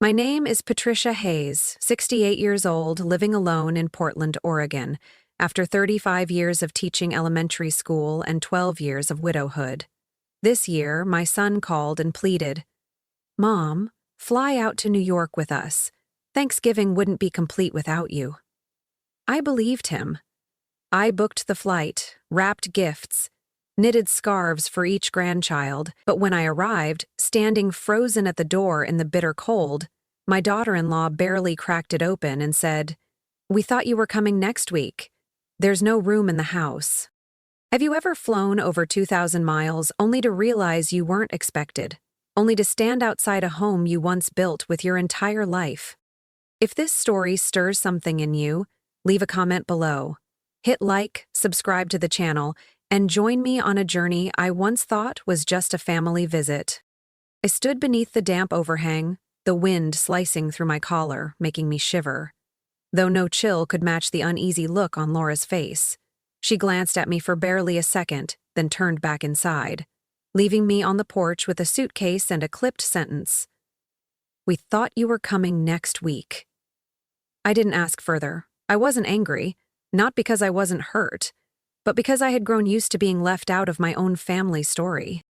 My name is Patricia Hayes, 68 years old, living alone in Portland, Oregon, after 35 years of teaching elementary school and 12 years of widowhood. This year, my son called and pleaded, "Mom, fly out to New York with us. Thanksgiving wouldn't be complete without you." I believed him. I booked the flight, wrapped gifts, knitted scarves for each grandchild, but when I arrived, standing frozen at the door in the bitter cold, my daughter-in-law barely cracked it open and said, "We thought you were coming next week. There's no room in the house." Have you ever flown over 2,000 miles only to realize you weren't expected, only to stand outside a home you once built with your entire life? If this story stirs something in you, leave a comment below. Hit like, subscribe to the channel, and join me on a journey I once thought was just a family visit. I stood beneath the damp overhang, the wind slicing through my collar, making me shiver. Though no chill could match the uneasy look on Laura's face. She glanced at me for barely a second, then turned back inside, leaving me on the porch with a suitcase and a clipped sentence. "We thought you were coming next week." I didn't ask further. I wasn't angry, not because I wasn't hurt, but because I had grown used to being left out of my own family story.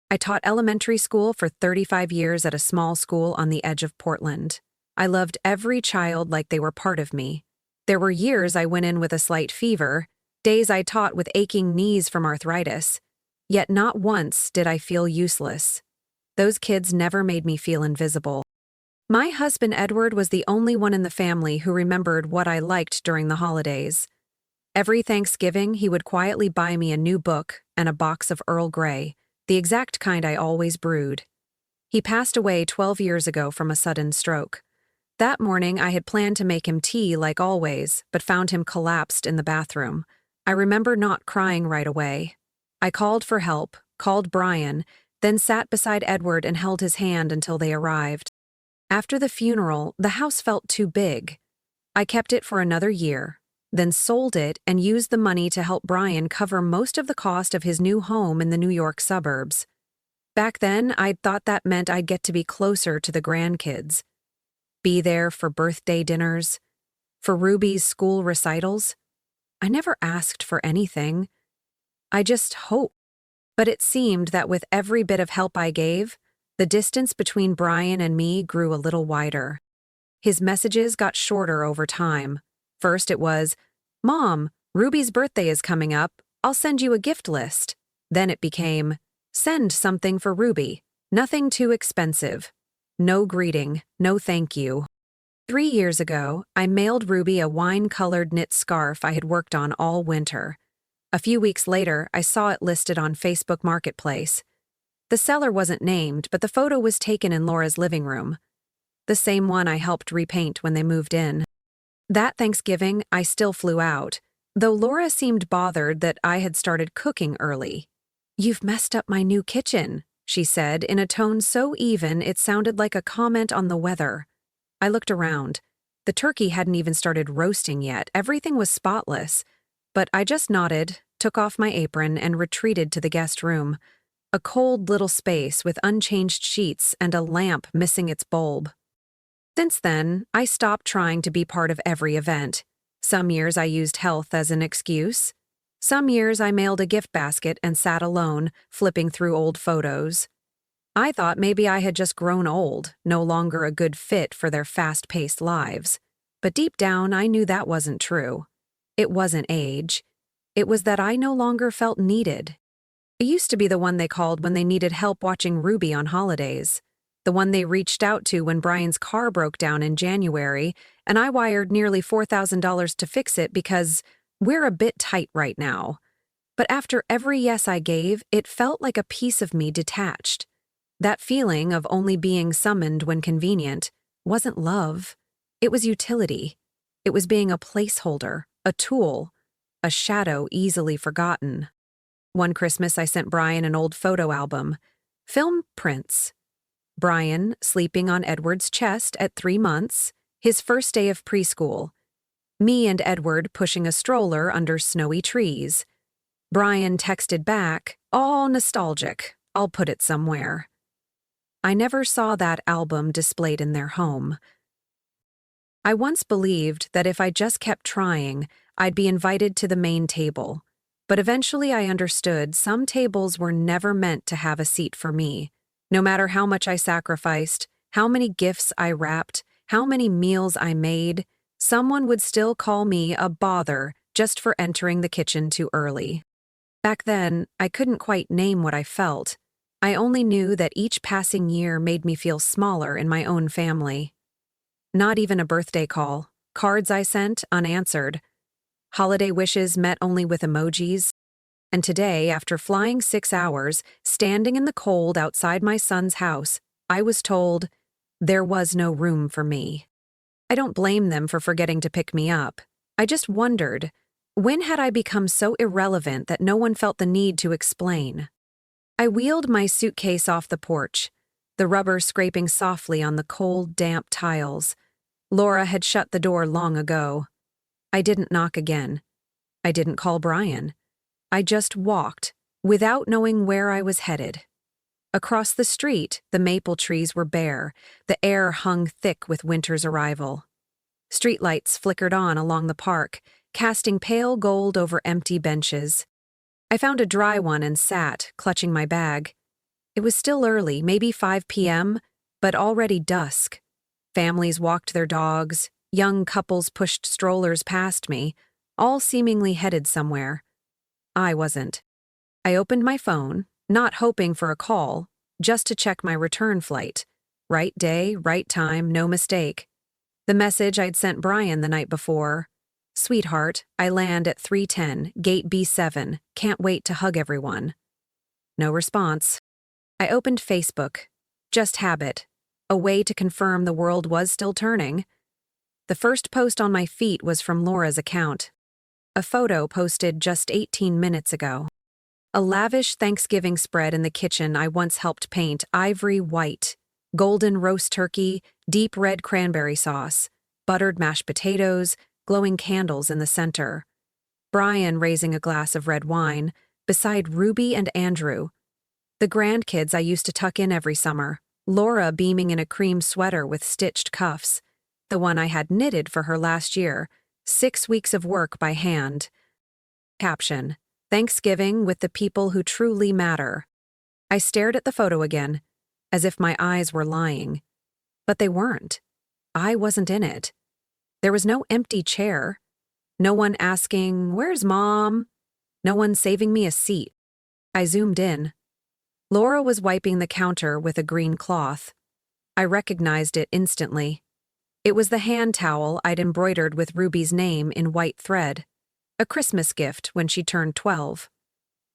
I taught elementary school for 35 years at a small school on the edge of Portland. I loved every child like they were part of me. There were years I went in with a slight fever, days I taught with aching knees from arthritis, yet not once did I feel useless. Those kids never made me feel invisible. My husband Edward was the only one in the family who remembered what I liked during the holidays. Every Thanksgiving, he would quietly buy me a new book and a box of Earl Grey, the exact kind I always brewed. He passed away 12 years ago from a sudden stroke. That morning, I had planned to make him tea like always, but found him collapsed in the bathroom. I remember not crying right away. I called for help, called Brian, then sat beside Edward and held his hand until they arrived. After the funeral, the house felt too big. I kept it for another year, then sold it and used the money to help Brian cover most of the cost of his new home in the New York suburbs. Back then, I'd thought that meant I'd get to be closer to the grandkids. Be there for birthday dinners, for Ruby's school recitals. I never asked for anything. I just hoped. But it seemed that with every bit of help I gave, the distance between Brian and me grew a little wider. His messages got shorter over time. First it was, "Mom, Ruby's birthday is coming up. I'll send you a gift list." Then it became, "Send something for Ruby. Nothing too expensive. No greeting, no thank you." 3 years ago, I mailed Ruby a wine-colored knit scarf I had worked on all winter. A few weeks later, I saw it listed on Facebook Marketplace. The seller wasn't named, but the photo was taken in Laura's living room. The same one I helped repaint when they moved in. That Thanksgiving, I still flew out, though Laura seemed bothered that I had started cooking early. "You've messed up my new kitchen," she said in a tone so even it sounded like a comment on the weather. I looked around. The turkey hadn't even started roasting yet. Everything was spotless. But I just nodded, took off my apron, and retreated to the guest room. A cold little space with unchanged sheets and a lamp missing its bulb. Since then, I stopped trying to be part of every event. Some years I used health as an excuse. Some years I mailed a gift basket and sat alone, flipping through old photos. I thought maybe I had just grown old, no longer a good fit for their fast-paced lives. But deep down, I knew that wasn't true. It wasn't age. It was that I no longer felt needed. I used to be the one they called when they needed help watching Ruby on holidays. The one they reached out to when Brian's car broke down in January, and I wired nearly $4,000 to fix it because we're a bit tight right now. But after every yes I gave, it felt like a piece of me detached. That feeling of only being summoned when convenient wasn't love. It was utility. It was being a placeholder, a tool, a shadow easily forgotten. One Christmas, I sent Brian an old photo album. Film prints. Brian sleeping on Edward's chest at 3 months, his first day of preschool. Me and Edward pushing a stroller under snowy trees. Brian texted back, "All nostalgic. I'll put it somewhere." I never saw that album displayed in their home. I once believed that if I just kept trying, I'd be invited to the main table. But eventually I understood some tables were never meant to have a seat for me. No matter how much I sacrificed, how many gifts I wrapped, how many meals I made, someone would still call me a bother just for entering the kitchen too early. Back then, I couldn't quite name what I felt. I only knew that each passing year made me feel smaller in my own family. Not even a birthday call, cards I sent unanswered, holiday wishes met only with emojis. And today, after flying 6 hours, standing in the cold outside my son's house, I was told there was no room for me. I don't blame them for forgetting to pick me up. I just wondered, when had I become so irrelevant that no one felt the need to explain? I wheeled my suitcase off the porch, the rubber scraping softly on the cold, damp tiles. Laura had shut the door long ago. I didn't knock again. I didn't call Brian. I just walked, without knowing where I was headed. Across the street, the maple trees were bare, the air hung thick with winter's arrival. Streetlights flickered on along the park, casting pale gold over empty benches. I found a dry one and sat, clutching my bag. It was still early, maybe 5 p.m., but already dusk. Families walked their dogs, young couples pushed strollers past me, all seemingly headed somewhere. I wasn't. I opened my phone, not hoping for a call, just to check my return flight. Right day, right time, no mistake. The message I'd sent Brian the night before. "Sweetheart, I land at 3:10, gate B7, can't wait to hug everyone." No response. I opened Facebook. Just habit. A way to confirm the world was still turning. The first post on my feed was from Laura's account. A photo posted just 18 minutes ago. A lavish Thanksgiving spread in the kitchen I once helped paint ivory white, golden roast turkey, deep red cranberry sauce, buttered mashed potatoes, glowing candles in the center. Brian raising a glass of red wine, beside Ruby and Andrew. The grandkids I used to tuck in every summer. Laura beaming in a cream sweater with stitched cuffs, the one I had knitted for her last year, 6 weeks of work by hand. Caption: Thanksgiving with the people who truly matter. I stared at the photo again, as if my eyes were lying. But they weren't. I wasn't in it. There was no empty chair. No one asking, "Where's Mom?" No one saving me a seat. I zoomed in. Laura was wiping the counter with a green cloth. I recognized it instantly. It was the hand towel I'd embroidered with Ruby's name in white thread, a Christmas gift when she turned 12.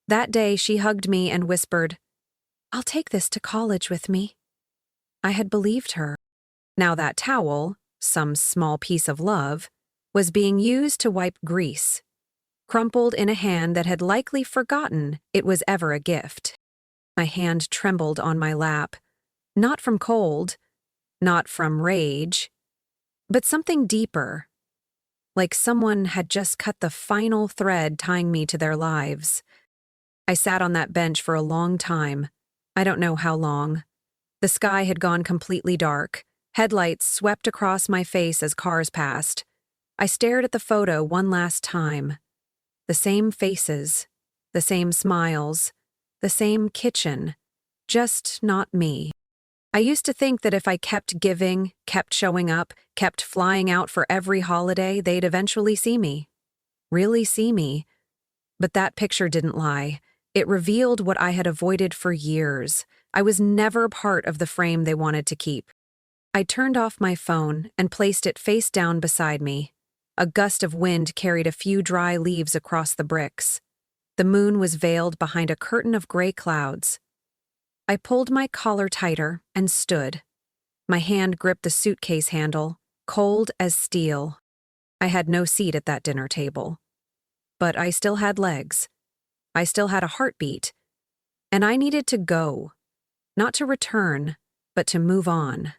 That day she hugged me and whispered, "I'll take this to college with me." I had believed her. Now that towel, some small piece of love, was being used to wipe grease, crumpled in a hand that had likely forgotten it was ever a gift. My hand trembled on my lap, not from cold, not from rage, but something deeper, like someone had just cut the final thread tying me to their lives. I sat on that bench for a long time. I don't know how long. The sky had gone completely dark. Headlights swept across my face as cars passed. I stared at the photo one last time. The same faces, the same smiles, the same kitchen, just not me. I used to think that if I kept giving, kept showing up, kept flying out for every holiday, they'd eventually see me. Really see me. But that picture didn't lie. It revealed what I had avoided for years. I was never part of the frame they wanted to keep. I turned off my phone and placed it face down beside me. A gust of wind carried a few dry leaves across the bricks. The moon was veiled behind a curtain of gray clouds. I pulled my collar tighter and stood. My hand gripped the suitcase handle, cold as steel. I had no seat at that dinner table. But I still had legs. I still had a heartbeat. And I needed to go. Not to return, but to move on.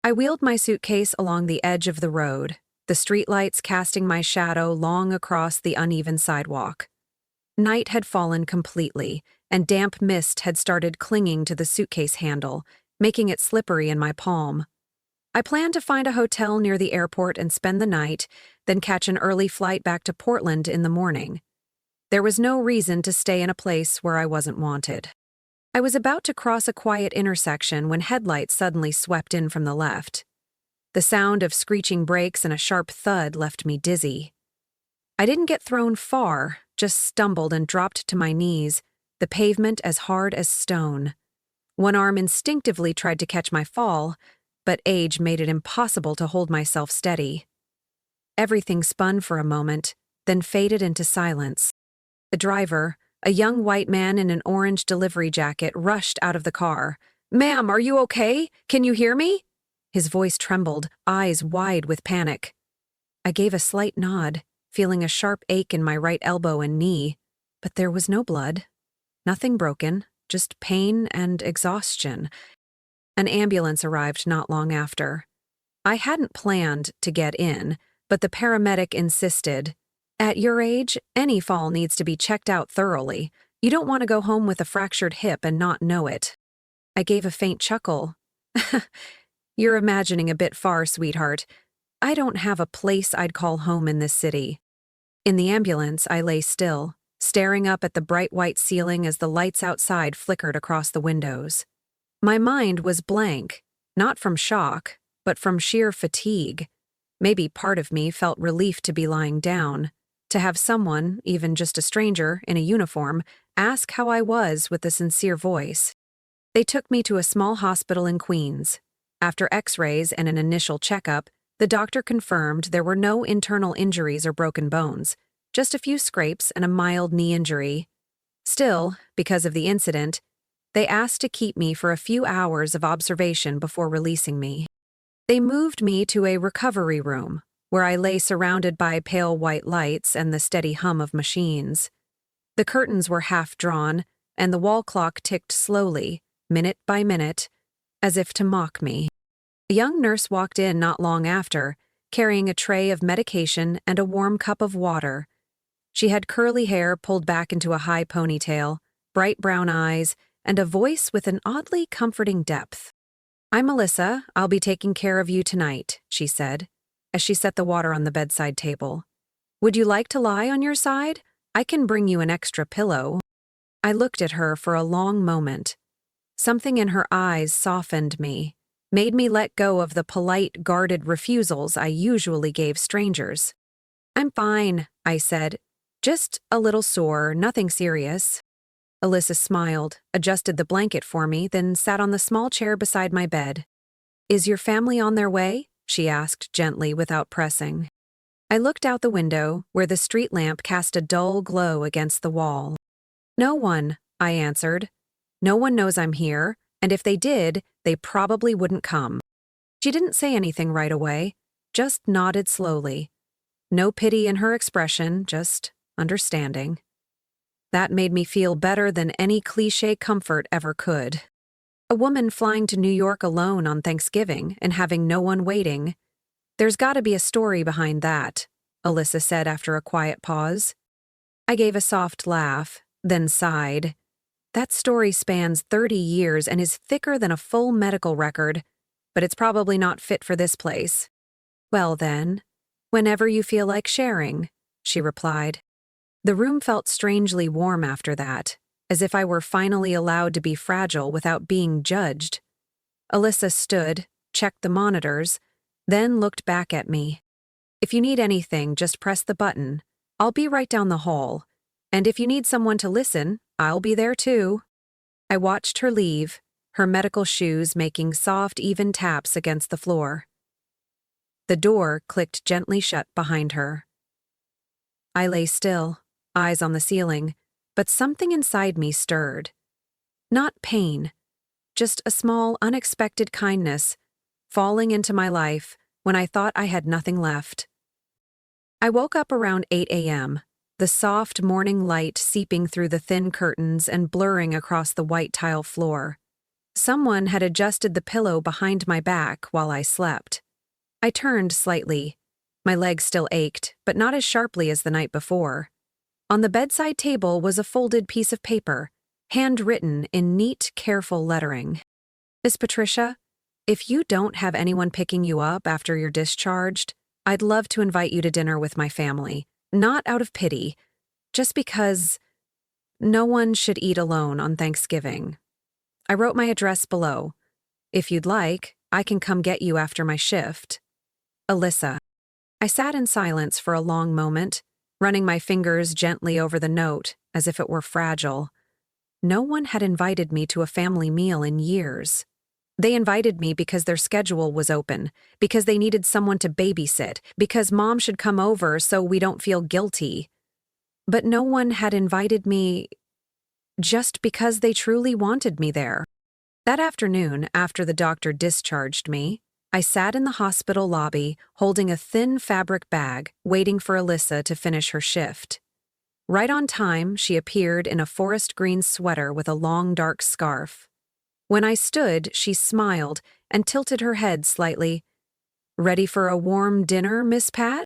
I wheeled my suitcase along the edge of the road, the streetlights casting my shadow long across the uneven sidewalk. Night had fallen completely, and damp mist had started clinging to the suitcase handle, making it slippery in my palm. I planned to find a hotel near the airport and spend the night, then catch an early flight back to Portland in the morning. There was no reason to stay in a place where I wasn't wanted. I was about to cross a quiet intersection when headlights suddenly swept in from the left. The sound of screeching brakes and a sharp thud left me dizzy. I didn't get thrown far, just stumbled and dropped to my knees, the pavement as hard as stone. One arm instinctively tried to catch my fall, but age made it impossible to hold myself steady. Everything spun for a moment, then faded into silence. The driver, a young white man in an orange delivery jacket, rushed out of the car. "Ma'am, are you okay? Can you hear me?" His voice trembled, eyes wide with panic. I gave a slight nod, feeling a sharp ache in my right elbow and knee, but there was no blood. Nothing broken, just pain and exhaustion. An ambulance arrived not long after. I hadn't planned to get in, but the paramedic insisted. "At your age, any fall needs to be checked out thoroughly. You don't want to go home with a fractured hip and not know it." I gave a faint chuckle. "You're imagining a bit far, sweetheart. I don't have a place I'd call home in this city." In the ambulance, I lay still, staring up at the bright white ceiling as the lights outside flickered across the windows. My mind was blank, not from shock, but from sheer fatigue. Maybe part of me felt relief to be lying down, to have someone, even just a stranger in a uniform, ask how I was with a sincere voice. They took me to a small hospital in Queens. After x-rays and an initial checkup, the doctor confirmed there were no internal injuries or broken bones, just a few scrapes and a mild knee injury. Still, because of the incident, they asked to keep me for a few hours of observation before releasing me. They moved me to a recovery room, where I lay surrounded by pale white lights and the steady hum of machines. The curtains were half drawn, and the wall clock ticked slowly, minute by minute, as if to mock me. A young nurse walked in not long after, carrying a tray of medication and a warm cup of water. She had curly hair pulled back into a high ponytail, bright brown eyes, and a voice with an oddly comforting depth. "I'm Melissa. I'll be taking care of you tonight," she said, as she set the water on the bedside table. "Would you like to lie on your side? I can bring you an extra pillow." I looked at her for a long moment. Something in her eyes softened me, made me let go of the polite, guarded refusals I usually gave strangers. "I'm fine," I said. "Just a little sore, nothing serious." Alyssa smiled, adjusted the blanket for me, then sat on the small chair beside my bed. "Is your family on their way?" she asked gently without pressing. I looked out the window, where the street lamp cast a dull glow against the wall. "No one," I answered. "No one knows I'm here, and if they did, they probably wouldn't come." She didn't say anything right away, just nodded slowly. No pity in her expression, just understanding. That made me feel better than any cliché comfort ever could. A woman flying to New York alone on Thanksgiving and having no one waiting. "There's got to be a story behind that," Alyssa said after a quiet pause. I gave a soft laugh, then sighed. "That story spans 30 years and is thicker than a full medical record, but it's probably not fit for this place." "Well then, whenever you feel like sharing," she replied. The room felt strangely warm after that, as if I were finally allowed to be fragile without being judged. Alyssa stood, checked the monitors, then looked back at me. "If you need anything, just press the button. I'll be right down the hall. And if you need someone to listen, I'll be there too." I watched her leave, her medical shoes making soft, even taps against the floor. The door clicked gently shut behind her. I lay still, eyes on the ceiling, but something inside me stirred. Not pain, just a small, unexpected kindness, falling into my life when I thought I had nothing left. I woke up around 8 a.m., the soft morning light seeping through the thin curtains and blurring across the white tile floor. Someone had adjusted the pillow behind my back while I slept. I turned slightly. My legs still ached, but not as sharply as the night before. On the bedside table was a folded piece of paper, handwritten in neat, careful lettering. Miss Patricia, if you don't have anyone picking you up after you're discharged, I'd love to invite you to dinner with my family, not out of pity, just because no one should eat alone on Thanksgiving. I wrote my address below. If you'd like, I can come get you after my shift. Alyssa. I sat in silence for a long moment, running my fingers gently over the note as if it were fragile. No one had invited me to a family meal in years. They invited me because their schedule was open, because they needed someone to babysit, because mom should come over so we don't feel guilty. But no one had invited me just because they truly wanted me there. That afternoon, after the doctor discharged me, I sat in the hospital lobby holding a thin fabric bag, waiting for Alyssa to finish her shift. Right on time, she appeared in a forest green sweater with a long dark scarf. When I stood, she smiled and tilted her head slightly. "Ready for a warm dinner, Miss Pat?"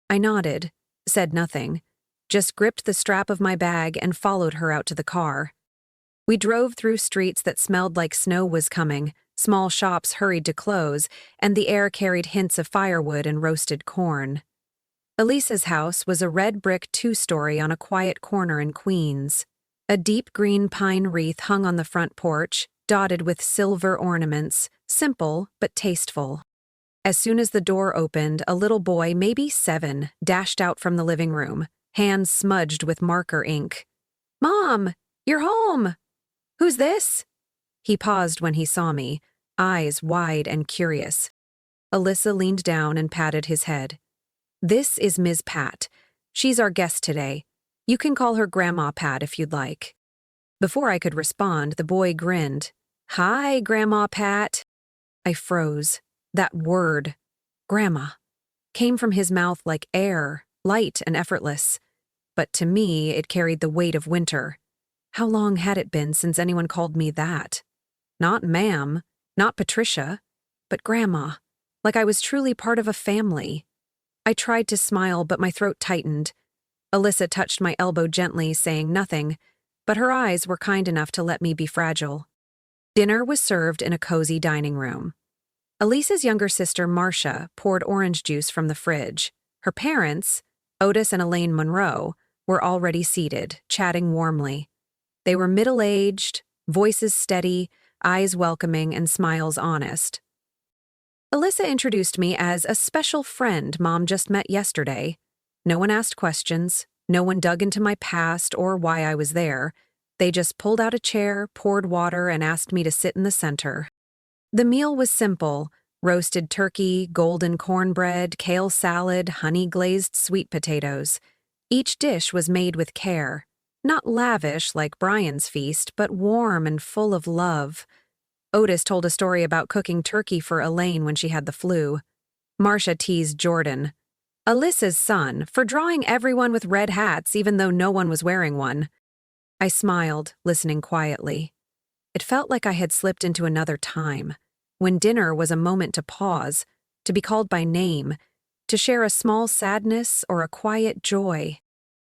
I nodded, said nothing, just gripped the strap of my bag and followed her out to the car. We drove through streets that smelled like snow was coming, small shops hurried to close, and the air carried hints of firewood and roasted corn. Elisa's house was a red brick two-story on a quiet corner in Queens. A deep green pine wreath hung on the front porch, dotted with silver ornaments, simple but tasteful. As soon as the door opened, a little boy, maybe 7, dashed out from the living room, hands smudged with marker ink. "Mom, you're home! Who's this?" He paused when he saw me, eyes wide and curious. Alyssa leaned down and patted his head. "This is Ms. Pat. She's our guest today. You can call her Grandma Pat if you'd like." Before I could respond, the boy grinned. "Hi, Grandma Pat." I froze. That word, Grandma, came from his mouth like air, light and effortless. But to me, it carried the weight of winter. How long had it been since anyone called me that? Not ma'am, not Patricia, but Grandma, like I was truly part of a family. I tried to smile, but my throat tightened. Alyssa touched my elbow gently, saying nothing, but her eyes were kind enough to let me be fragile. Dinner was served in a cozy dining room. Elisa's younger sister, Marcia, poured orange juice from the fridge. Her parents, Otis and Elaine Monroe, were already seated, chatting warmly. They were middle-aged, voices steady, eyes welcoming, and smiles honest. Alyssa introduced me as a special friend Mom just met yesterday. No one asked questions, no one dug into my past or why I was there. They just pulled out a chair, poured water, and asked me to sit in the center. The meal was simple: roasted turkey, golden cornbread, kale salad, honey-glazed sweet potatoes. Each dish was made with care. Not lavish like Brian's feast, but warm and full of love. Otis told a story about cooking turkey for Elaine when she had the flu. Marcia teased Jordan, Alyssa's son, for drawing everyone with red hats even though no one was wearing one. I smiled, listening quietly. It felt like I had slipped into another time, when dinner was a moment to pause, to be called by name, to share a small sadness or a quiet joy.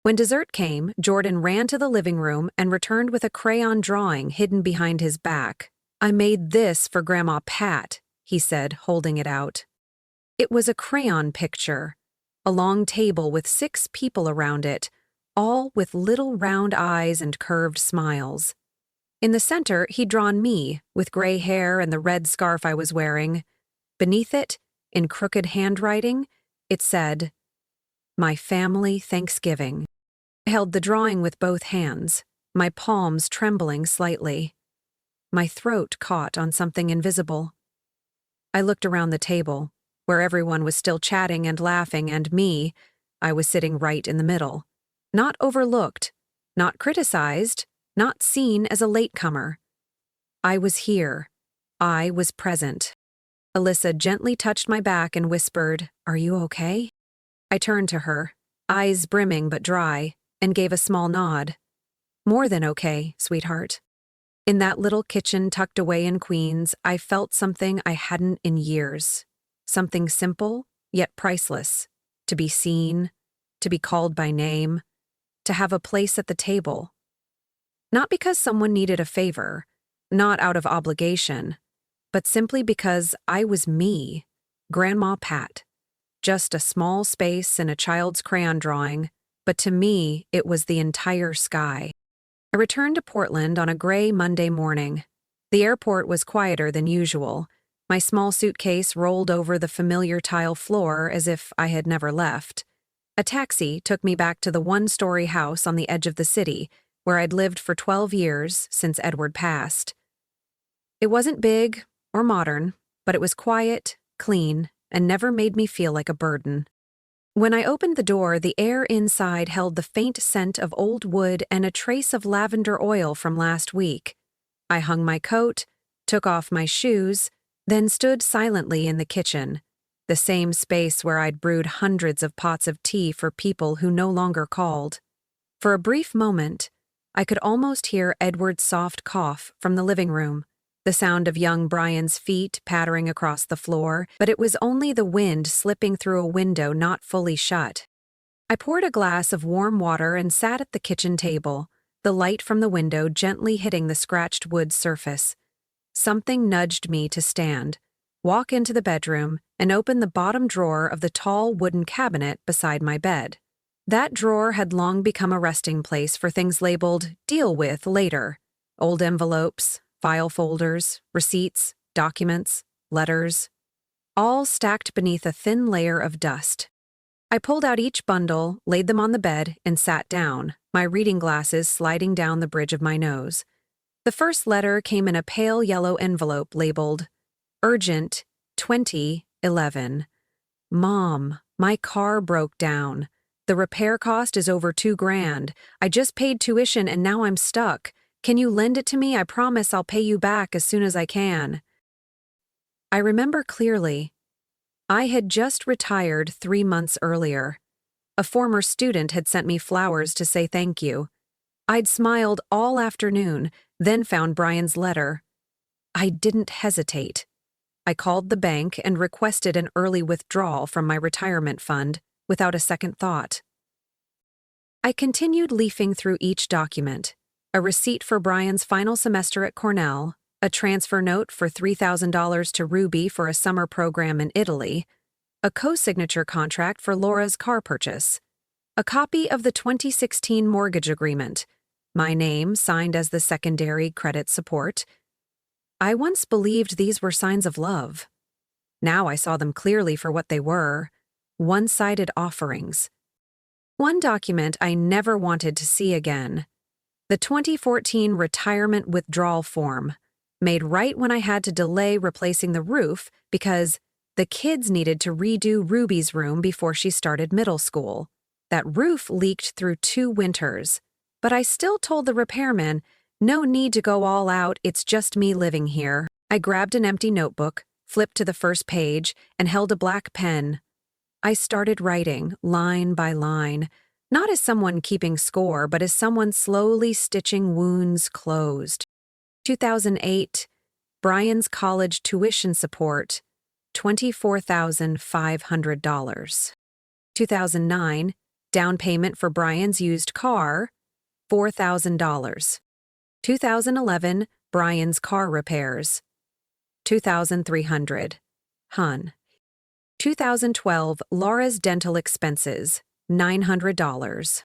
When dessert came, Jordan ran to the living room and returned with a crayon drawing hidden behind his back. "I made this for Grandma Pat," he said, holding it out. It was a crayon picture, a long table with 6 people around it, all with little round eyes and curved smiles. In the center, he'd drawn me, with gray hair and the red scarf I was wearing. Beneath it, in crooked handwriting, it said, "My Family Thanksgiving." I held the drawing with both hands, my palms trembling slightly. My throat caught on something invisible. I looked around the table, where everyone was still chatting and laughing, and I was sitting right in the middle. Not overlooked, not criticized, not seen as a latecomer. I was here. I was present. Alyssa gently touched my back and whispered, "Are you okay?" I turned to her, eyes brimming but dry, and gave a small nod. "More than okay, sweetheart." In that little kitchen tucked away in Queens, I felt something I hadn't in years. Something simple, yet priceless. To be seen, to be called by name, to have a place at the table. Not because someone needed a favor, not out of obligation, but simply because I was me, Grandma Pat. Just a small space in a child's crayon drawing, but to me, it was the entire sky. I returned to Portland on a gray Monday morning. The airport was quieter than usual. My small suitcase rolled over the familiar tile floor as if I had never left. A taxi took me back to the one-story house on the edge of the city, where I'd lived for 12 years since Edward passed. It wasn't big or modern, but it was quiet, clean, and never made me feel like a burden. When I opened the door, the air inside held the faint scent of old wood and a trace of lavender oil from last week. I hung my coat, took off my shoes, then stood silently in the kitchen, the same space where I'd brewed hundreds of pots of tea for people who no longer called. For a brief moment, I could almost hear Edward's soft cough from the living room, the sound of young Brian's feet pattering across the floor, but it was only the wind slipping through a window not fully shut. I poured a glass of warm water and sat at the kitchen table, the light from the window gently hitting the scratched wood surface. Something nudged me to stand, walk into the bedroom, and open the bottom drawer of the tall wooden cabinet beside my bed. That drawer had long become a resting place for things labeled "deal with later." Old envelopes, file folders, receipts, documents, letters, all stacked beneath a thin layer of dust. I pulled out each bundle, laid them on the bed, and sat down, my reading glasses sliding down the bridge of my nose. The first letter came in a pale yellow envelope labeled, "Urgent, 2011. Mom, my car broke down. The repair cost is over $2,000. I just paid tuition and now I'm stuck. Can you lend it to me? I promise I'll pay you back as soon as I can." I remember clearly. I had just retired 3 months earlier. A former student had sent me flowers to say thank you. I'd smiled all afternoon, then found Brian's letter. I didn't hesitate. I called the bank and requested an early withdrawal from my retirement fund without a second thought. I continued leafing through each document: a receipt for Brian's final semester at Cornell, a transfer note for $3,000 to Ruby for a summer program in Italy, a co-signature contract for Laura's car purchase, a copy of the 2016 mortgage agreement, my name signed as the secondary credit support. I once believed these were signs of love. Now I saw them clearly for what they were: one-sided offerings. One document I never wanted to see again: the 2014 retirement withdrawal form, made right when I had to delay replacing the roof because the kids needed to redo Ruby's room before she started middle school. That roof leaked through 2 winters, but I still told the repairman, "No need to go all out, it's just me living here." I grabbed an empty notebook, flipped to the first page, and held a black pen. I started writing, line by line, not as someone keeping score, but as someone slowly stitching wounds closed. 2008, Brian's college tuition support, $24,500. 2009, down payment for Brian's used car, $4,000. 2011, Brian's car repairs, $2,300. Hun. 2012, Laura's dental expenses, $900.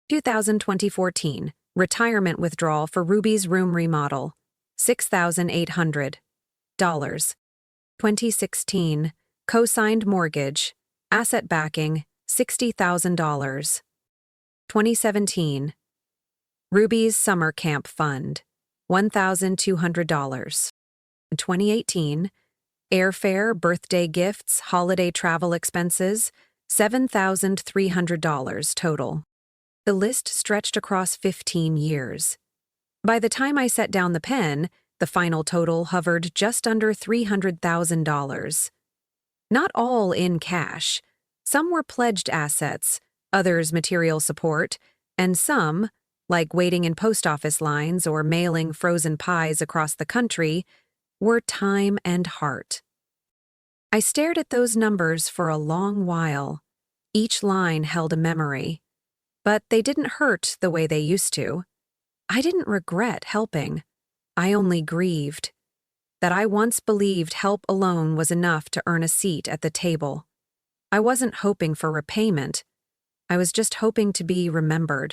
2014, retirement withdrawal for Ruby's room remodel, $6,800. 2016, co-signed mortgage, asset backing, $60,000. 2017, Ruby's summer camp fund, $1,200. 2018, airfare, birthday gifts, holiday travel expenses, $7,300 total. The list stretched across 15 years. By the time I set down the pen, the final total hovered just under $300,000. Not all in cash. Some were pledged assets, others material support, and some, like waiting in post office lines or mailing frozen pies across the country, were time and heart. I stared at those numbers for a long while. Each line held a memory, but they didn't hurt the way they used to. I didn't regret helping. I only grieved. that I once believed help alone was enough to earn a seat at the table. I wasn't hoping for repayment. I was just hoping to be remembered.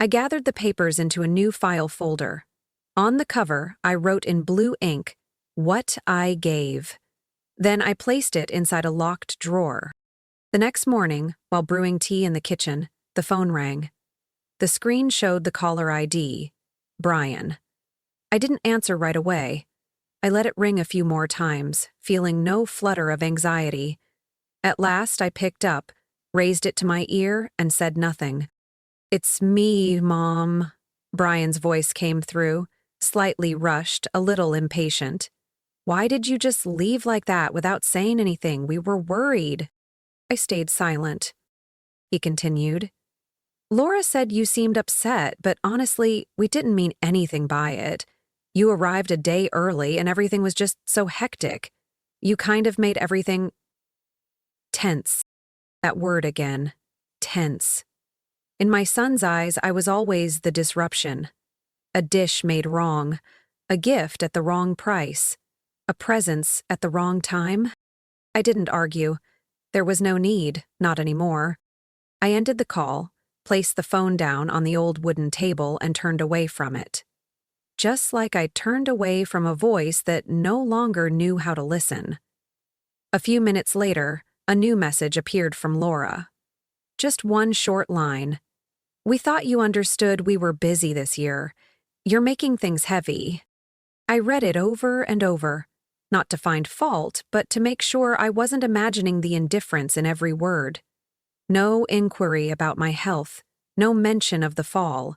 I gathered the papers into a new file folder. On the cover, I wrote in blue ink, "What I gave." Then I placed it inside a locked drawer. The next morning, while brewing tea in the kitchen, the phone rang. The screen showed the caller ID, Brian. I didn't answer right away. I let it ring a few more times, feeling no flutter of anxiety. At last, I picked up, raised it to my ear, and said nothing. "It's me, Mom." Brian's voice came through, slightly rushed, a little impatient. "Why did you just leave like that without saying anything? We were worried." I stayed silent. He continued. "Laura said you seemed upset, but honestly, we didn't mean anything by it. You arrived a day early and everything was just so hectic. You kind of made everything tense." That word again. Tense. In my son's eyes, I was always the disruption. A dish made wrong. A gift at the wrong price. A presence at the wrong time. I didn't argue. There was no need, not anymore. I ended the call, placed the phone down on the old wooden table, and turned away from it. Just like I turned away from a voice that no longer knew how to listen. A few minutes later, a new message appeared from Laura. Just one short line. "We thought you understood we were busy this year. You're making things heavy." I read it over and over, not to find fault, but to make sure I wasn't imagining the indifference in every word. No inquiry about my health, no mention of the fall,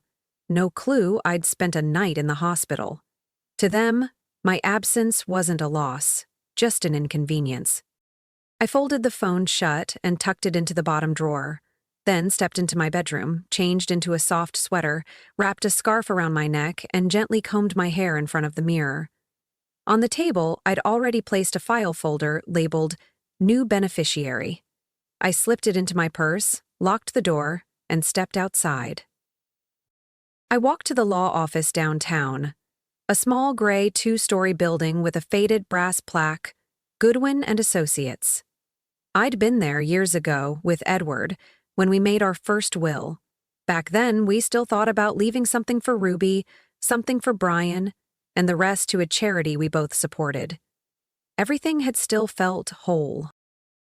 no clue I'd spent a night in the hospital. To them, my absence wasn't a loss, just an inconvenience. I folded the phone shut and tucked it into the bottom drawer, then stepped into my bedroom, changed into a soft sweater, wrapped a scarf around my neck, and gently combed my hair in front of the mirror. On the table, I'd already placed a file folder labeled New Beneficiary. I slipped it into my purse, locked the door, and stepped outside. I walked to the law office downtown, a small gray 2-story building with a faded brass plaque, Goodwin and Associates. I'd been there years ago with Edward when we made our first will. Back then, we still thought about leaving something for Ruby, something for Brian, and the rest to a charity we both supported. Everything had still felt whole.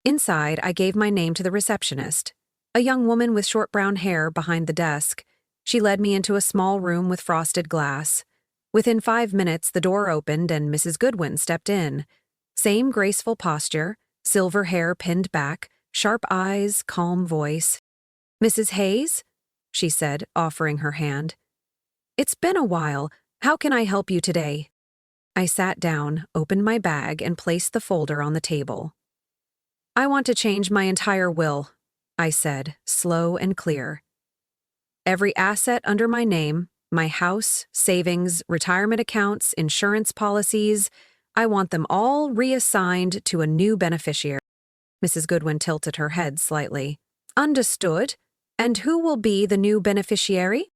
Inside, I gave my name to the receptionist, a young woman with short brown hair behind the desk. She led me into a small room with frosted glass. Within 5 minutes, the door opened and Mrs. Goodwin stepped in. Same graceful posture, silver hair pinned back, sharp eyes, calm voice. "Mrs. Hayes?" she said, offering her hand. "It's been a while. How can I help you today?" I sat down, opened my bag, and placed the folder on the table. "I want to change my entire will," I said, slow and clear. "Every asset under my name, my house, savings, retirement accounts, insurance policies, I want them all reassigned to a new beneficiary." Mrs. Goodwin tilted her head slightly. "Understood. And who will be the new beneficiary?"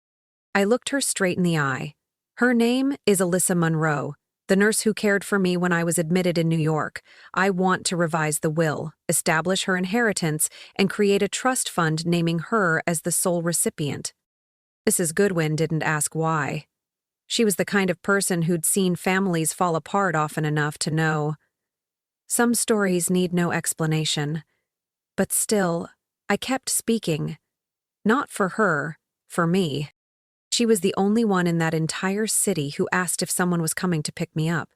I looked her straight in the eye. "Her name is Alyssa Monroe, the nurse who cared for me when I was admitted in New York. I want to revise the will, establish her inheritance, and create a trust fund naming her as the sole recipient." Mrs. Goodwin didn't ask why. She was the kind of person who'd seen families fall apart often enough to know. Some stories need no explanation. But still, I kept speaking. Not for her, for me. She was the only one in that entire city who asked if someone was coming to pick me up.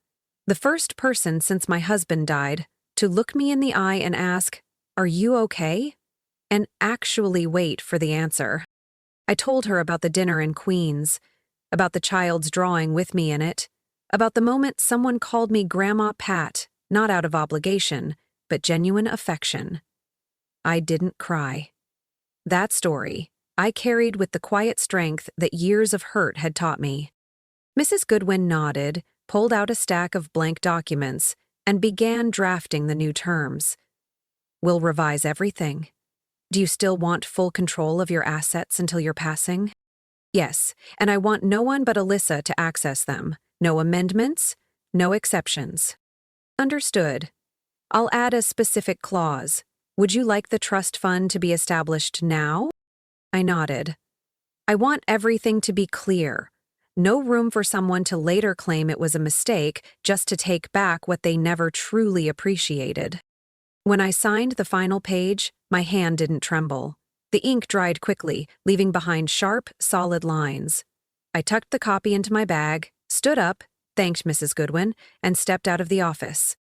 The first person since my husband died to look me in the eye and ask, "Are you okay?" and actually wait for the answer. I told her about the dinner in Queens, about the child's drawing with me in it, about the moment someone called me Grandma Pat, not out of obligation, but genuine affection. I didn't cry. That story I carried with the quiet strength that years of hurt had taught me. Mrs. Goodwin nodded, pulled out a stack of blank documents, and began drafting the new terms. "We'll revise everything. Do you still want full control of your assets until your passing?" "Yes, and I want no one but Alyssa to access them. No amendments, No exceptions. Understood. I'll add a specific clause. Would you like the trust fund to be established now? I nodded. I want everything to be clear. No room for someone to later claim it was a mistake just to take back what they never truly appreciated. When I signed the final page, my hand didn't tremble. The ink dried quickly, leaving behind sharp, solid lines. I tucked the copy into my bag, stood up, thanked Mrs. Goodwin, and stepped out of the office.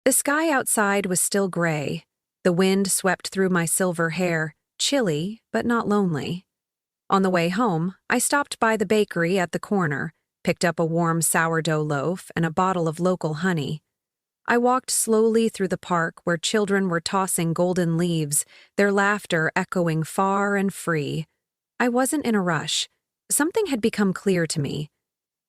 The sky outside was still gray. The wind swept through my silver hair, chilly but not lonely. On the way home, I stopped by the bakery at the corner, picked up a warm sourdough loaf and a bottle of local honey. I walked slowly through the park where children were tossing golden leaves, their laughter echoing far and free. I wasn't in a rush. Something had become clear to me.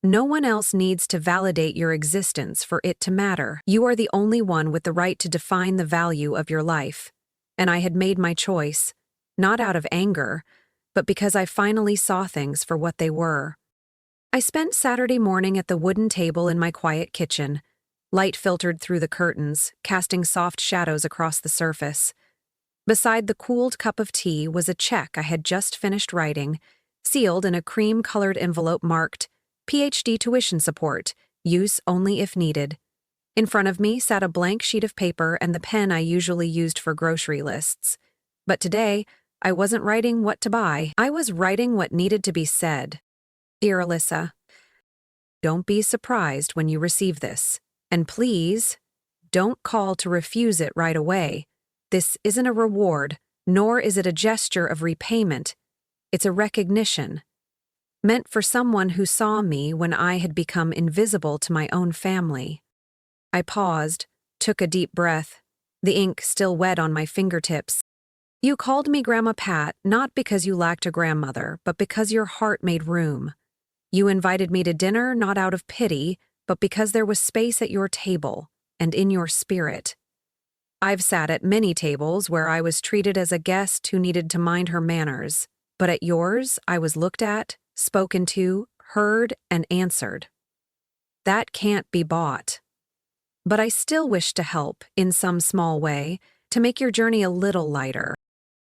No one else needs to validate your existence for it to matter. You are the only one with the right to define the value of your life. And I had made my choice, not out of anger, but because I finally saw things for what they were. I spent Saturday morning at the wooden table in my quiet kitchen. Light filtered through the curtains, casting soft shadows across the surface. Beside the cooled cup of tea was a check I had just finished writing, sealed in a cream-colored envelope marked PhD tuition support, use only if needed. In front of me sat a blank sheet of paper and the pen I usually used for grocery lists. But today, I wasn't writing what to buy. I was writing what needed to be said. Dear Alyssa, don't be surprised when you receive this. And please, don't call to refuse it right away. This isn't a reward, nor is it a gesture of repayment. It's a recognition. Meant for someone who saw me when I had become invisible to my own family. I paused, took a deep breath, the ink still wet on my fingertips. You called me Grandma Pat not because you lacked a grandmother, but because your heart made room. You invited me to dinner not out of pity, but because there was space at your table and in your spirit. I've sat at many tables where I was treated as a guest who needed to mind her manners, but at yours I was looked at, spoken to, heard, and answered. That can't be bought. But I still wish to help, in some small way, to make your journey a little lighter.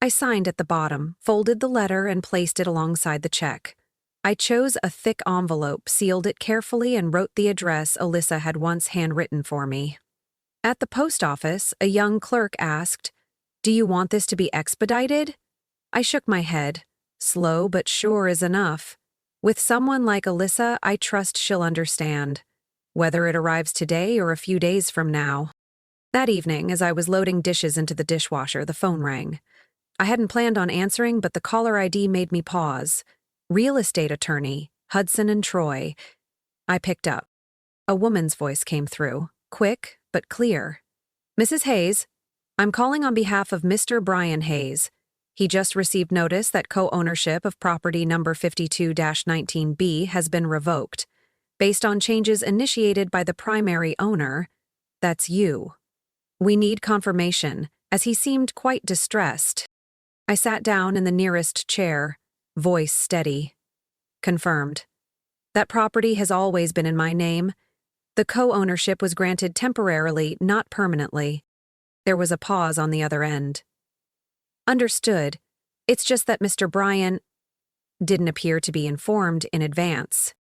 I signed at the bottom, folded the letter, and placed it alongside the check. I chose a thick envelope, sealed it carefully, and wrote the address Alyssa had once handwritten for me. At the post office, a young clerk asked, "Do you want this to be expedited?" I shook my head. Slow but sure is enough. With someone like Alyssa, I trust she'll understand, whether it arrives today or a few days from now. That evening, as I was loading dishes into the dishwasher, the phone rang. I hadn't planned on answering, but the caller ID made me pause. Real estate attorney, Hudson and Troy. I picked up. A woman's voice came through, quick but clear. "Mrs. Hayes, I'm calling on behalf of Mr. Brian Hayes. He just received notice that co-ownership of property number 52-19B has been revoked, based on changes initiated by the primary owner. That's you. We need confirmation, as he seemed quite distressed." I sat down in the nearest chair, voice steady. Confirmed. That property has always been in my name. The co-ownership was granted temporarily, not permanently. There was a pause on the other end. Understood. It's just that Mr. Bryan didn't appear to be informed in advance.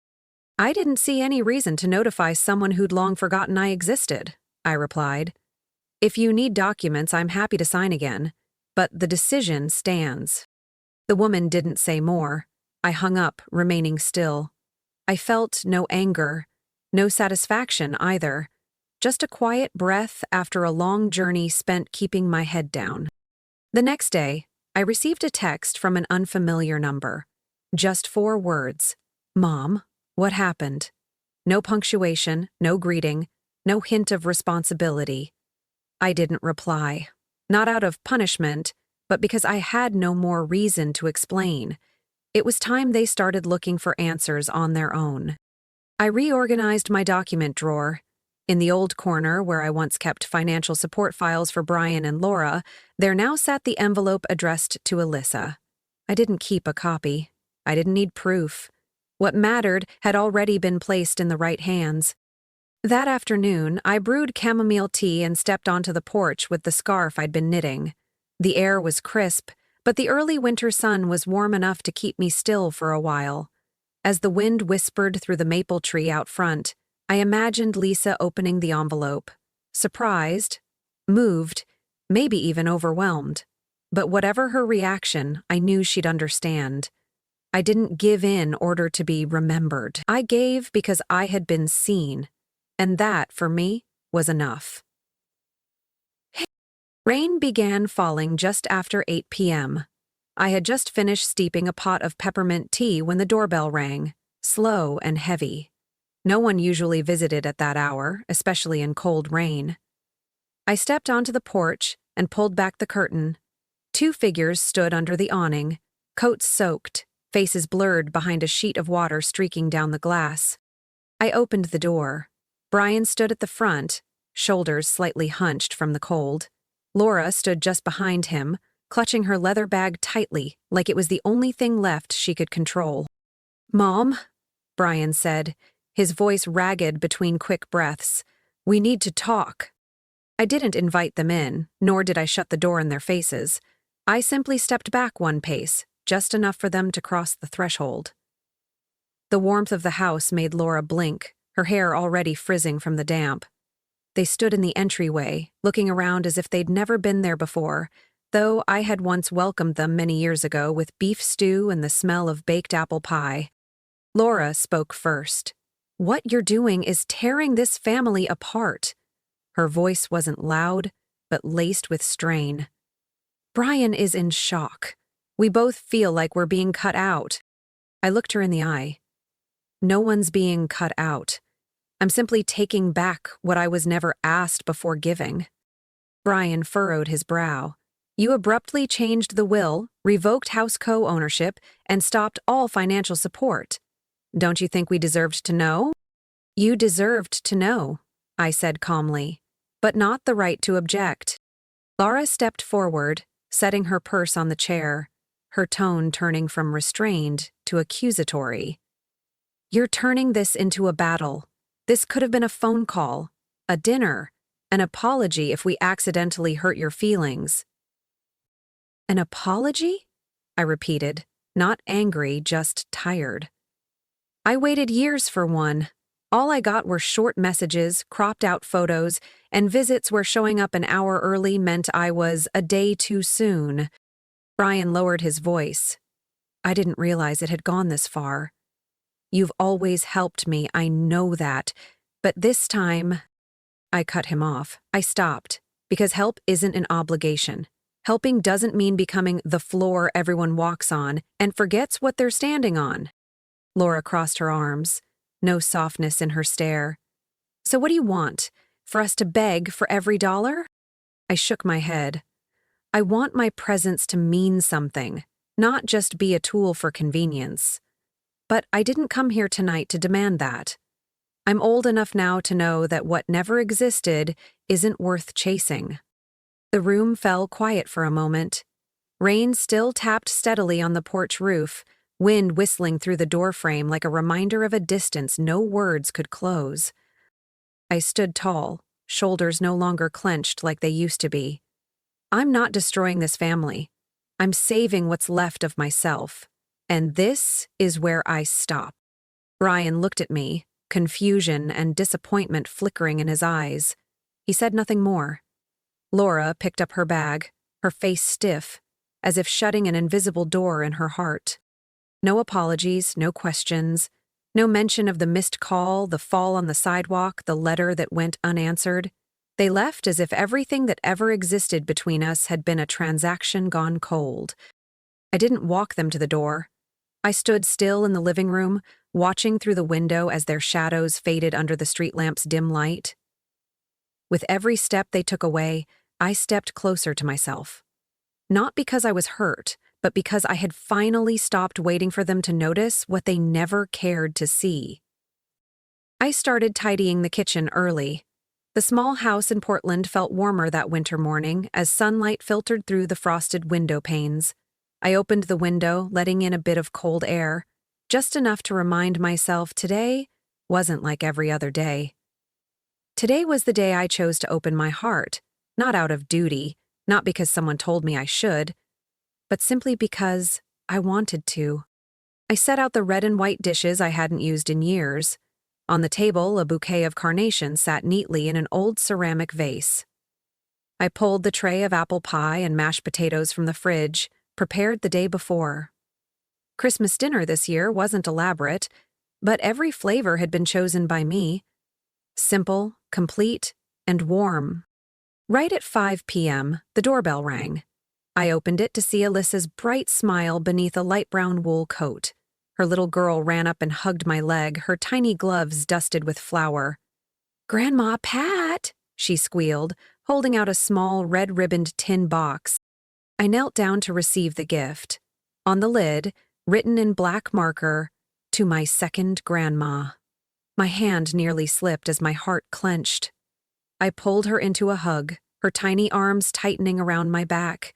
I didn't see any reason to notify someone who'd long forgotten I existed, I replied. If you need documents, I'm happy to sign again, but the decision stands. The woman didn't say more. I hung up, remaining still. I felt no anger, no satisfaction either, just a quiet breath after a long journey spent keeping my head down. The next day, I received a text from an unfamiliar number. Just 4 words. "Mom, what happened?" No punctuation, no greeting, no hint of responsibility. I didn't reply. Not out of punishment, but because I had no more reason to explain. It was time they started looking for answers on their own. I reorganized my document drawer. In the old corner where I once kept financial support files for Brian and Laura, there now sat the envelope addressed to Alyssa. I didn't keep a copy. I didn't need proof. What mattered had already been placed in the right hands. That afternoon, I brewed chamomile tea and stepped onto the porch with the scarf I'd been knitting. The air was crisp, but the early winter sun was warm enough to keep me still for a while. As the wind whispered through the maple tree out front, I imagined Lisa opening the envelope. Surprised, moved, maybe even overwhelmed. But whatever her reaction, I knew she'd understand. I didn't give in order to be remembered. I gave because I had been seen, and that, for me, was enough. Rain began falling just after 8 p.m. I had just finished steeping a pot of peppermint tea when the doorbell rang, slow and heavy. No one usually visited at that hour, especially in cold rain. I stepped onto the porch and pulled back the curtain. Two figures stood under the awning, coats soaked, faces blurred behind a sheet of water streaking down the glass. I opened the door. Brian stood at the front, shoulders slightly hunched from the cold. Laura stood just behind him, clutching her leather bag tightly like it was the only thing left she could control. "Mom," Brian said, his voice ragged between quick breaths, "we need to talk." I didn't invite them in, nor did I shut the door in their faces. I simply stepped back one pace, just enough for them to cross the threshold. The warmth of the house made Laura blink, her hair already frizzing from the damp. They stood in the entryway, looking around as if they'd never been there before, though I had once welcomed them many years ago with beef stew and the smell of baked apple pie. Laura spoke first. "What you're doing is tearing this family apart." Her voice wasn't loud, but laced with strain. "Brian is in shock. We both feel like we're being cut out." I looked her in the eye. "No one's being cut out. I'm simply taking back what I was never asked before giving." Brian furrowed his brow. "You abruptly changed the will, revoked house co-ownership, and stopped all financial support. Don't you think we deserved to know?" "You deserved to know," I said calmly, "but not the right to object." Laura stepped forward, setting her purse on the chair, her tone turning from restrained to accusatory. "You're turning this into a battle. This could have been a phone call, a dinner, an apology if we accidentally hurt your feelings." "An apology?" I repeated, not angry, just tired. "I waited years for one. All I got were short messages, cropped-out photos, and visits where showing up an hour early meant I was a day too soon." Brian lowered his voice. "I didn't realize it had gone this far. You've always helped me, I know that. But this time—" I cut him off. I stopped, because help isn't an obligation. Helping doesn't mean becoming the floor everyone walks on and forgets what they're standing on. Laura crossed her arms, no softness in her stare. "So what do you want? For us to beg for every dollar?" I shook my head. "I want my presence to mean something, not just be a tool for convenience. But I didn't come here tonight to demand that. I'm old enough now to know that what never existed isn't worth chasing." The room fell quiet for a moment. Rain still tapped steadily on the porch roof, wind whistling through the doorframe like a reminder of a distance no words could close. I stood tall, shoulders no longer clenched like they used to be. I'm not destroying this family. I'm saving what's left of myself. And this is where I stop. Brian looked at me, confusion and disappointment flickering in his eyes. He said nothing more. Laura picked up her bag, her face stiff, as if shutting an invisible door in her heart. No apologies, no questions, no mention of the missed call, the fall on the sidewalk, the letter that went unanswered. They left as if everything that ever existed between us had been a transaction gone cold. I didn't walk them to the door. I stood still in the living room, watching through the window as their shadows faded under the street lamp's dim light. With every step they took away, I stepped closer to myself. Not because I was hurt, but because I had finally stopped waiting for them to notice what they never cared to see. I started tidying the kitchen early. The small house in Portland felt warmer that winter morning as sunlight filtered through the frosted window panes. I opened the window, letting in a bit of cold air, just enough to remind myself today wasn't like every other day. Today was the day I chose to open my heart, not out of duty, not because someone told me I should, but simply because I wanted to. I set out the red and white dishes I hadn't used in years. On the table, a bouquet of carnations sat neatly in an old ceramic vase. I pulled the tray of apple pie and mashed potatoes from the fridge, prepared the day before. Christmas dinner this year wasn't elaborate, but every flavor had been chosen by me. Simple, complete, and warm. Right at 5 p.m., the doorbell rang. I opened it to see Alyssa's bright smile beneath a light brown wool coat. Her little girl ran up and hugged my leg, her tiny gloves dusted with flour. "Grandma Pat," she squealed, holding out a small red-ribboned tin box. I knelt down to receive the gift. On the lid, written in black marker, "To my second grandma." My hand nearly slipped as my heart clenched. I pulled her into a hug, her tiny arms tightening around my back.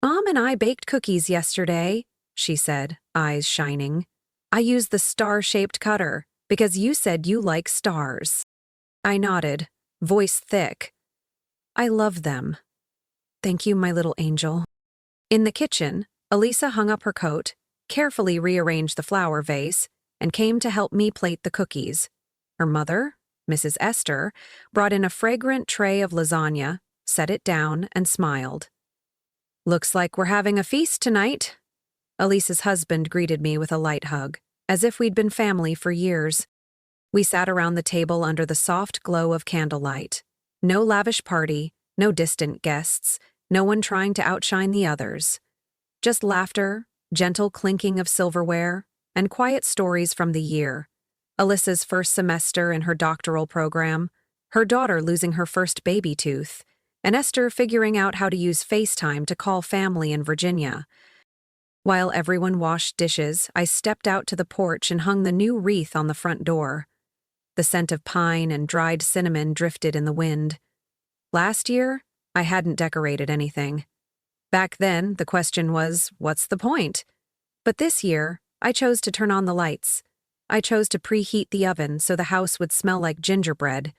"Mom and I baked cookies yesterday," she said, eyes shining. "I used the star-shaped cutter because you said you like stars." I nodded, voice thick. "I love them. Thank you, my little angel." In the kitchen, Elisa hung up her coat, carefully rearranged the flower vase, and came to help me plate the cookies. Her mother, Mrs. Esther, brought in a fragrant tray of lasagna, set it down, and smiled. "Looks like we're having a feast tonight." Elisa's husband greeted me with a light hug, as if we'd been family for years. We sat around the table under the soft glow of candlelight. No lavish party, no distant guests, no one trying to outshine the others. Just laughter, gentle clinking of silverware, and quiet stories from the year. Alyssa's first semester in her doctoral program, her daughter losing her first baby tooth, and Esther figuring out how to use FaceTime to call family in Virginia. While everyone washed dishes, I stepped out to the porch and hung the new wreath on the front door. The scent of pine and dried cinnamon drifted in the wind. Last year, I hadn't decorated anything. Back then, the question was, what's the point? But this year, I chose to turn on the lights. I chose to preheat the oven so the house would smell like gingerbread.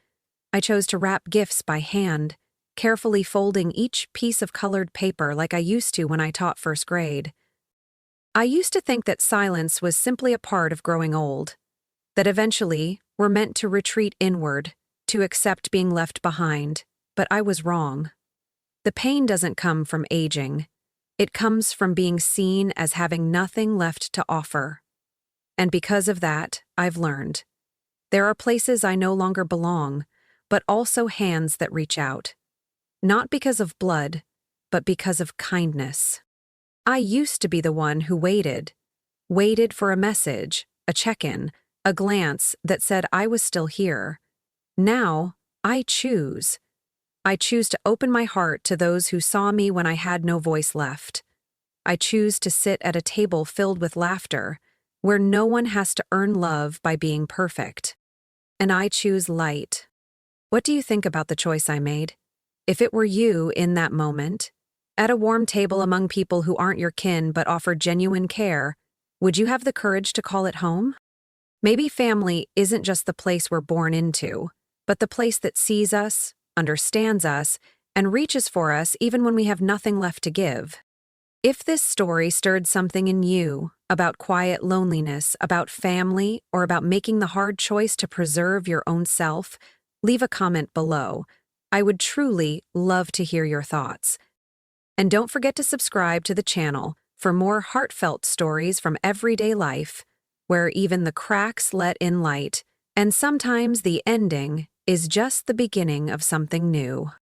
I chose to wrap gifts by hand, carefully folding each piece of colored paper like I used to when I taught first grade. I used to think that silence was simply a part of growing old, that eventually we're meant to retreat inward, to accept being left behind, but I was wrong. The pain doesn't come from aging. It comes from being seen as having nothing left to offer. And because of that, I've learned. There are places I no longer belong, but also hands that reach out. Not because of blood, but because of kindness. I used to be the one who waited for a message, a check-in, a glance that said I was still here. Now, I choose. I choose to open my heart to those who saw me when I had no voice left. I choose to sit at a table filled with laughter, where no one has to earn love by being perfect. And I choose light. What do you think about the choice I made? If it were you in that moment, at a warm table among people who aren't your kin but offer genuine care, would you have the courage to call it home? Maybe family isn't just the place we're born into, but the place that sees us, understands us, and reaches for us even when we have nothing left to give. If this story stirred something in you about quiet loneliness, about family, or about making the hard choice to preserve your own self, leave a comment below. I would truly love to hear your thoughts. And don't forget to subscribe to the channel for more heartfelt stories from everyday life, where even the cracks let in light, and sometimes the ending is just the beginning of something new.